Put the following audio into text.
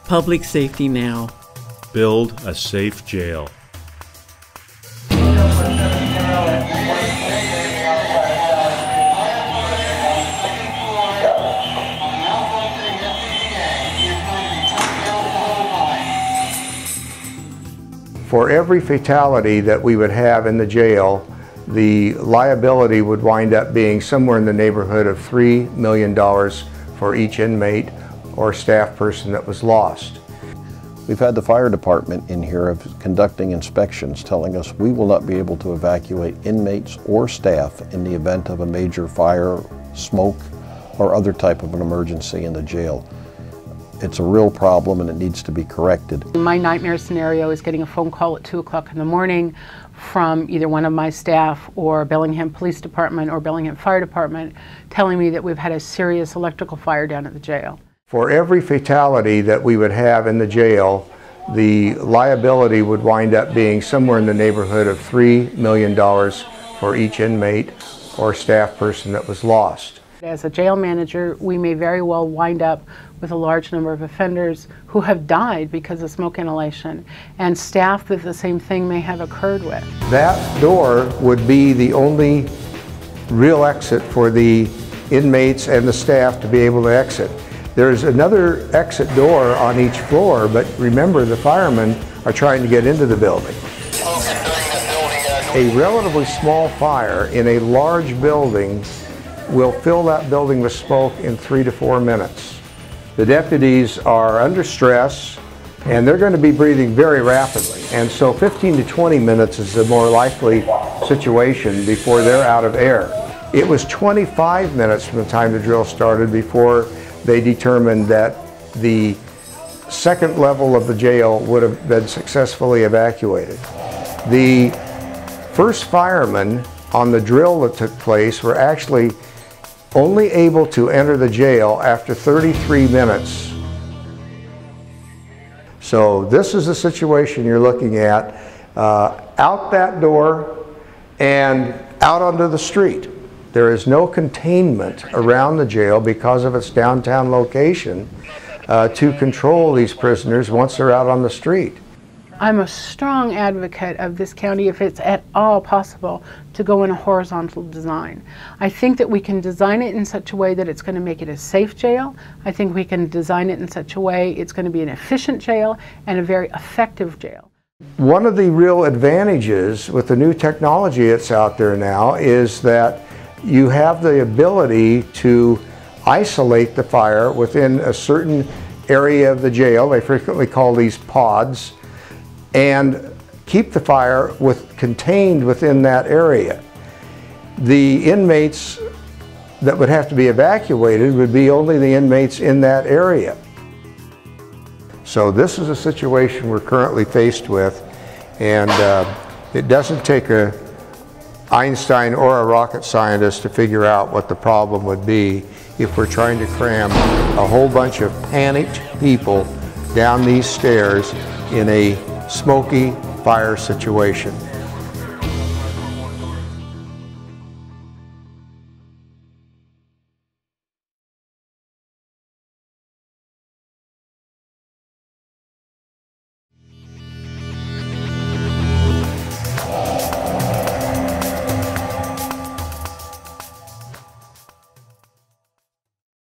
Public Safety Now. Build a safe jail. For every fatality that we would have in the jail, the liability would wind up being somewhere in the neighborhood of $3 million for each inmate or staff person that was lost. We've had the fire department in here of conducting inspections telling us we will not be able to evacuate inmates or staff in the event of a major fire, smoke, or other type of an emergency in the jail. It's a real problem and it needs to be corrected. My nightmare scenario is getting a phone call at 2 o'clock in the morning from either one of my staff or Bellingham Police Department or Bellingham Fire Department telling me that we've had a serious electrical fire down at the jail. For every fatality that we would have in the jail, the liability would wind up being somewhere in the neighborhood of $3 million for each inmate or staff person that was lost. As a jail manager, we may very well wind up with a large number of offenders who have died because of smoke inhalation, and staff that the same thing may have occurred with. That door would be the only real exit for the inmates and the staff to be able to exit. There's another exit door on each floor, but remember, the firemen are trying to get into the building. A relatively small fire in a large building will fill that building with smoke in 3 to 4 minutes. The deputies are under stress and they're going to be breathing very rapidly, and so 15 to 20 minutes is a more likely situation before they're out of air. It was 25 minutes from the time the drill started before they determined that the second level of the jail would have been successfully evacuated. The first firemen on the drill that took place were actually only able to enter the jail after 33 minutes. So this is the situation you're looking at, out that door and out onto the street. There is no containment around the jail because of its downtown location to control these prisoners once they're out on the street. I'm a strong advocate of this county, if it's at all possible, to go in a horizontal design. I think that we can design it in such a way that it's going to make it a safe jail. I think we can design it in such a way it's going to be an efficient jail and a very effective jail. One of the real advantages with the new technology that's out there now is that you have the ability to isolate the fire within a certain area of the jail. They frequently call these pods, and keep the fire contained within that area. The inmates that would have to be evacuated would be only the inmates in that area. So this is a situation we're currently faced with, and it doesn't take a Einstein or a rocket scientist to figure out what the problem would be if we're trying to cram a whole bunch of panicked people down these stairs in a smoky fire situation.